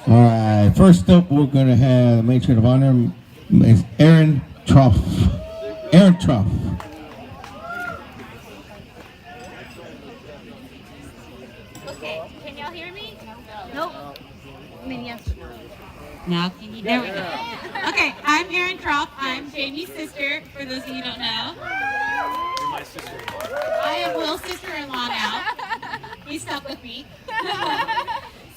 All right, first up, we're going to have the matron of honor, Ms. Erin Troff. Erin Troff. Okay, can y'all hear me? Nope. I mean, yes. Now can you? There we go. Okay, I'm Erin Troff. I'm Jamie's sister, for those of you who don't know. You're my sister. I am Will's sister-in-law now. He's stuck with me.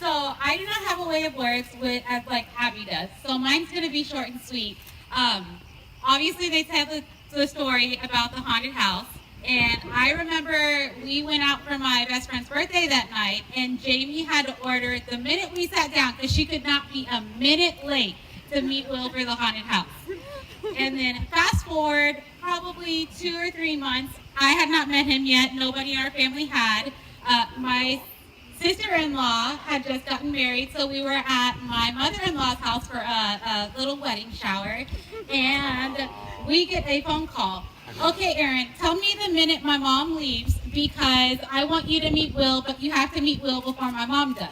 So I do not have a way of words as like Abby does. So mine's going to be short and sweet. Obviously, they tell the story about the haunted house. And I remember we went out for my best friend's birthday that night, and Jamie had to order the minute we sat down, because she could not be a minute late to meet Will for the haunted house. And then fast forward probably 2 or 3 months, I had not met him yet. Nobody in our family had. My sister-in-law had just gotten married, so we were at my mother-in-law's house for a little wedding shower, and we get a phone call. Okay, Erin, tell me the minute my mom leaves, because I want you to meet Will, but you have to meet Will before my mom does.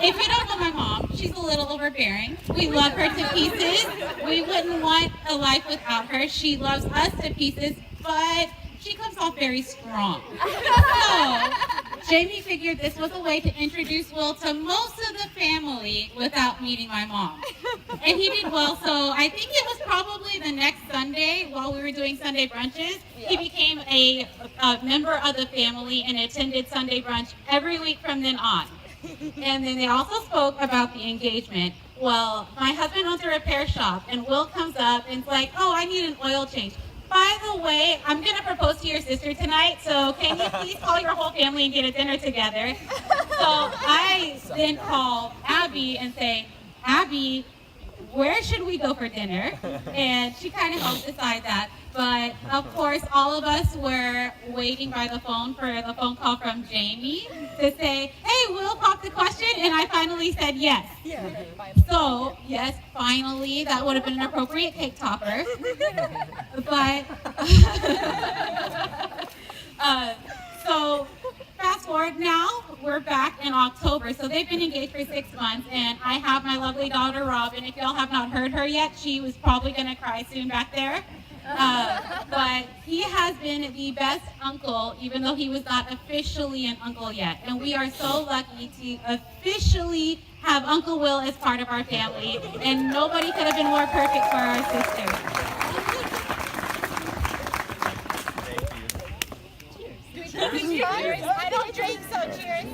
If you don't know my mom, she's a little overbearing. We love her to pieces. We wouldn't want a life without her. She loves us to pieces, but she comes off very strong. So, Jamie figured this was a way to introduce Will to most of the family without meeting my mom. And he did well, so I think it was probably the next Sunday while we were doing Sunday brunches, he became a member of the family and attended Sunday brunch every week from then on. And then they also spoke about the engagement. Well, my husband owns a repair shop, and Will comes up and is like, oh, I need an oil change. By the way, I'm going to propose to your sister tonight, so can you please call your whole family and get a dinner together? So I then call Abby and say, Abby, where should we go for dinner? And she kind of helped decide that. But of course, all of us were waiting by the phone for the phone call from Jamie to say, hey, Will popped the question, and I finally said yes. So, yes, finally, that would have been an appropriate cake topper. But, so fast forward now, we're back in October. So they've been engaged for 6 months, and I have my lovely daughter, Robin. If y'all have not heard her yet, she was probably going to cry soon back there. But he has been the best uncle, even though he was not officially an uncle yet. And we are so lucky to officially have Uncle Will as part of our family. And nobody could have been more perfect for our sister. Cheers. I don't drink, so cheers.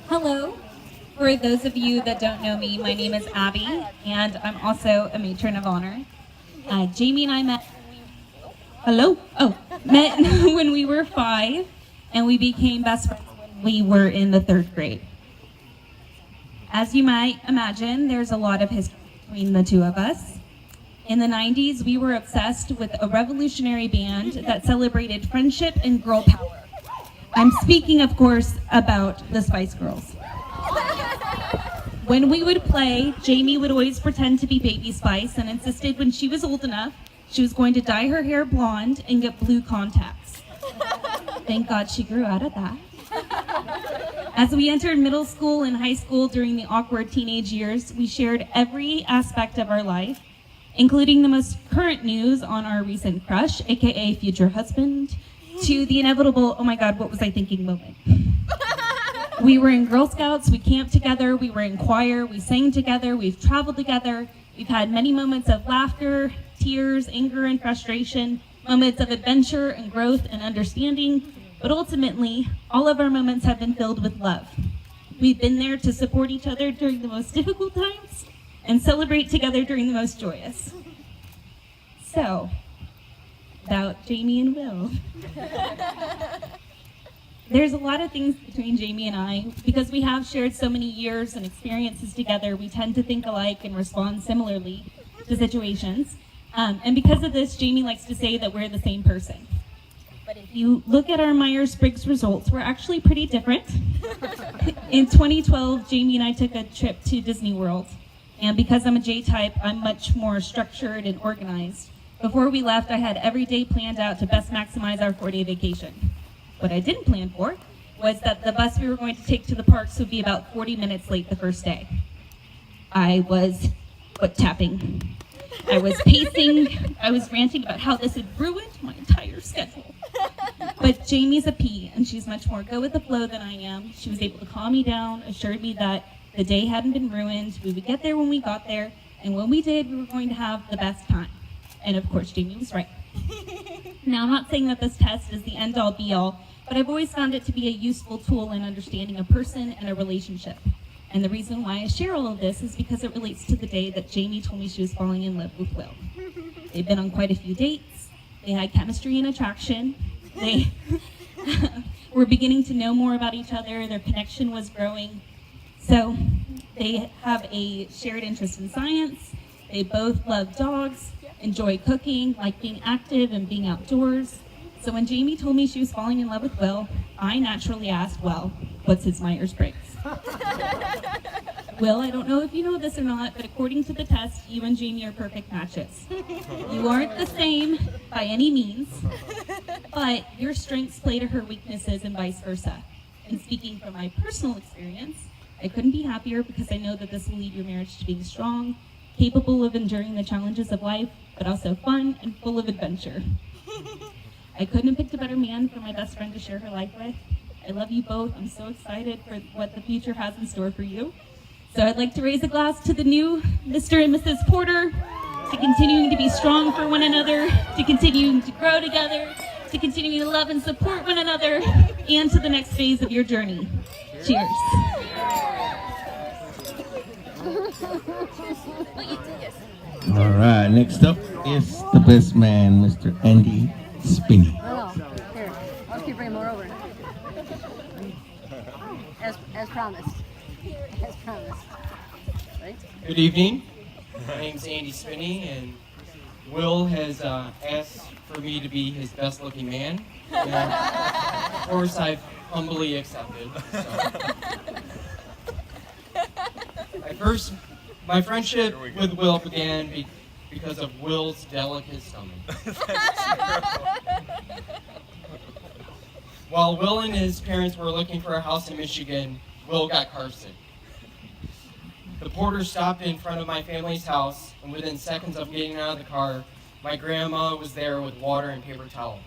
Hello. For those of you that don't know me, my name is Abby, and I'm also a matron of honor. Jamie and I met when we were 5, and we became best friends when we were in the 3rd grade. As you might imagine, there's a lot of history between the two of us. In the 90s, we were obsessed with a revolutionary band that celebrated friendship and girl power. I'm speaking, of course, about the Spice Girls. When we would play, Jamie would always pretend to be Baby Spice and insisted when she was old enough, she was going to dye her hair blonde and get blue contacts. Thank God she grew out of that. As we entered middle school and high school during the awkward teenage years, we shared every aspect of our life, including the most current news on our recent crush, aka future husband, to the inevitable, oh my God, what was I thinking moment. We were in Girl Scouts, we camped together, we were in choir, we sang together, we've traveled together, we've had many moments of laughter, tears, anger, and frustration, moments of adventure and growth and understanding, but ultimately, all of our moments have been filled with love. We've been there to support each other during the most difficult times and celebrate together during the most joyous. So, about Jamie and Will. There's a lot of things between Jamie and I. Because we have shared so many years and experiences together, we tend to think alike and respond similarly to situations. And because of this, Jamie likes to say that we're the same person. But if you look at our Myers-Briggs results, we're actually pretty different. In 2012, Jamie and I took a trip to Disney World. And because I'm a J-type, I'm much more structured and organized. Before we left, I had every day planned out to best maximize our 4-day vacation. What I didn't plan for was that the bus we were going to take to the parks would be about 40 minutes late the first day. I was foot tapping. I was pacing. I was ranting about how this had ruined my entire schedule. But Jamie's a P, and she's much more go with the flow than I am. She was able to calm me down, assured me that the day hadn't been ruined. We would get there when we got there, and when we did, we were going to have the best time. And of course, Jamie was right. Now, I'm not saying that this test is the end-all, be-all, but I've always found it to be a useful tool in understanding a person and a relationship. And the reason why I share all of this is because it relates to the day that Jamie told me she was falling in love with Will. They've been on quite a few dates. They had chemistry and attraction. They were beginning to know more about each other. Their connection was growing. So they have a shared interest in science. They both love dogs, enjoy cooking, like being active and being outdoors. So when Jamie told me she was falling in love with Will, I naturally asked, well, what's his Myers-Briggs? Will, I don't know if you know this or not, but according to the test, you and Jamie are perfect matches. You aren't the same by any means, but your strengths play to her weaknesses and vice versa. And speaking from my personal experience, I couldn't be happier because I know that this will lead your marriage to being strong, capable of enduring the challenges of life, but also fun and full of adventure. I couldn't have picked a better man for my best friend to share her life with. I love you both. I'm so excited for what the future has in store for you. So I'd like to raise a glass to the new Mr. and Mrs. Porter, to continuing to be strong for one another, to continuing to grow together, to continuing to love and support one another, and to the next phase of your journey. Cheers. All right, next up is the best man, Mr. Andy Spinney. Oh, here. I'll keep bringing more over. As promised. As promised. Right? Good evening. My name's Andy Spinney, and Will has asked for me to be his best-looking man. And of course, I've humbly accepted. So. My friendship with Will began because of Will's delicate stomach. While Will and his parents were looking for a house in Michigan, Will got car sick. The porter stopped in front of my family's house, and within seconds of getting out of the car, my grandma was there with water and paper towel.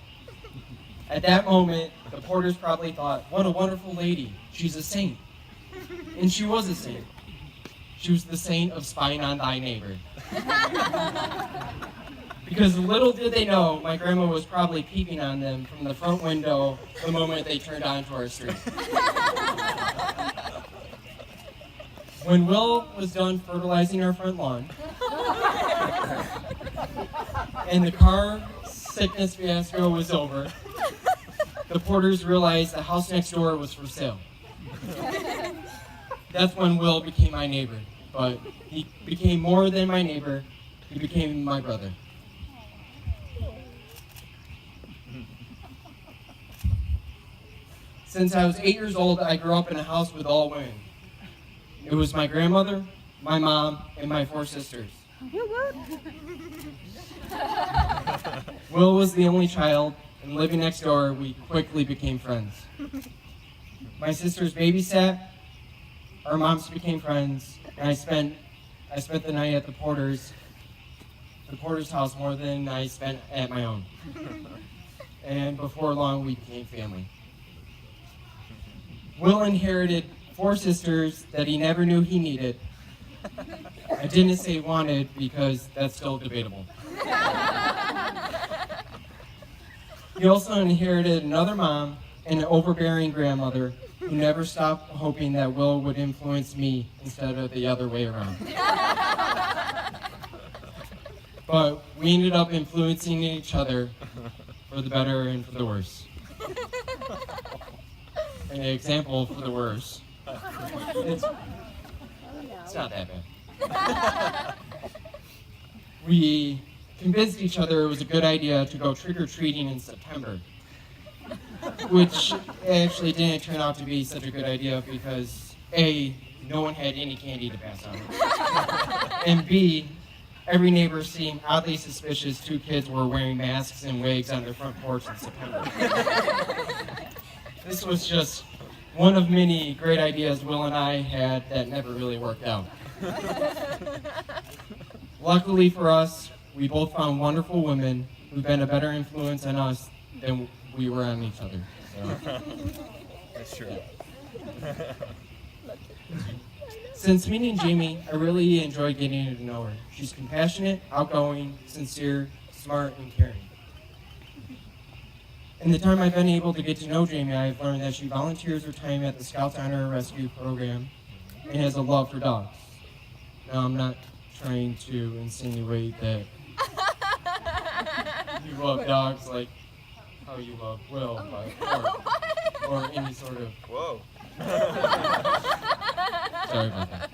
At that moment, the porters probably thought, what a wonderful lady, she's a saint. And she was a saint. She was the saint of spying on thy neighbor. Because little did they know, my grandma was probably peeping on them from the front window the moment they turned onto our street. When Will was done fertilizing our front lawn, and the car sickness fiasco was over, the porters realized the house next door was for sale. That's when Will became my neighbor, but he became more than my neighbor, he became my brother. Since I was 8 years old, I grew up in a house with all women. It was my grandmother, my mom, and my 4 sisters. Will was the only child, and living next door, we quickly became friends. My sisters babysat, our moms became friends, and I spent the night at the Porter's house more than I spent at my own. And before long, we became family. Will inherited 4 sisters that he never knew he needed. I didn't say wanted because that's still debatable. He also inherited another mom and an overbearing grandmother who never stopped hoping that Will would influence me instead of the other way around. But we ended up influencing each other for the better and for the worse. An example for the worse. It's not that bad. We convinced each other it was a good idea to go trick-or-treating in September, which actually didn't turn out to be such a good idea because A, no one had any candy to pass on, and B, every neighbor seemed oddly suspicious 2 kids were wearing masks and wigs on their front porch in September. This was just one of many great ideas Will and I had that never really worked out. Luckily for us, we both found wonderful women who've been a better influence on us than we were on each other. So. That's true. Since meeting Jamie, I really enjoyed getting to know her. She's compassionate, outgoing, sincere, smart, and caring. In the time I've been able to get to know Jamie, I've learned that she volunteers her time at the Scouts Honor Rescue Program and has a love for dogs. Now, I'm not trying to insinuate that you love dogs like how you love Will, or any sort of... Whoa. Sorry about that.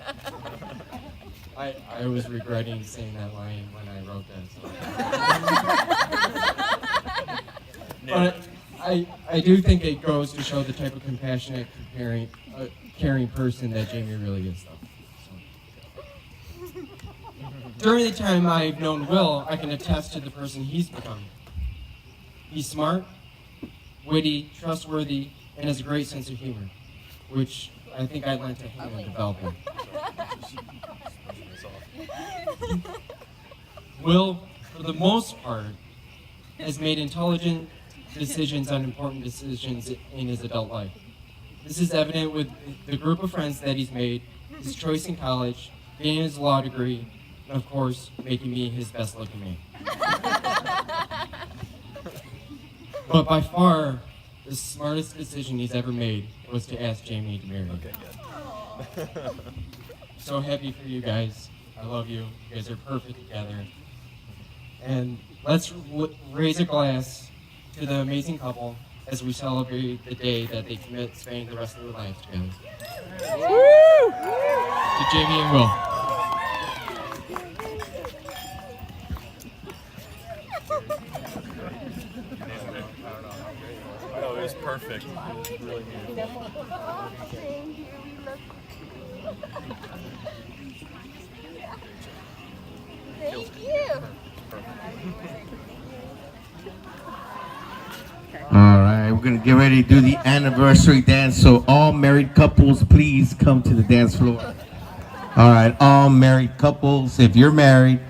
I was regretting saying that line when I wrote that. So. But I do think it goes to show the type of compassionate, caring person that Jamie really is, though. So. During the time I've known Will, I can attest to the person he's become. He's smart, witty, trustworthy, and has a great sense of humor, which I think I lent to him in developing. Will, for the most part, has made intelligent decisions on important decisions in his adult life. This is evident with the group of friends that he's made, his choice in college, getting his law degree, and of course, making me his best looking man. But by far, the smartest decision he's ever made was to ask Jamie to marry him. Okay, good. So happy for you guys. I love you. You guys are perfect together. And let's raise a glass to the amazing couple as we celebrate the day that they commit spending the rest of their lives together. To Jamie and Will. Oh, it was perfect. It was really beautiful. Thank you. All right, we're gonna get ready to do the anniversary dance. So all married couples, please come to the dance floor. All right, all married couples, if you're married,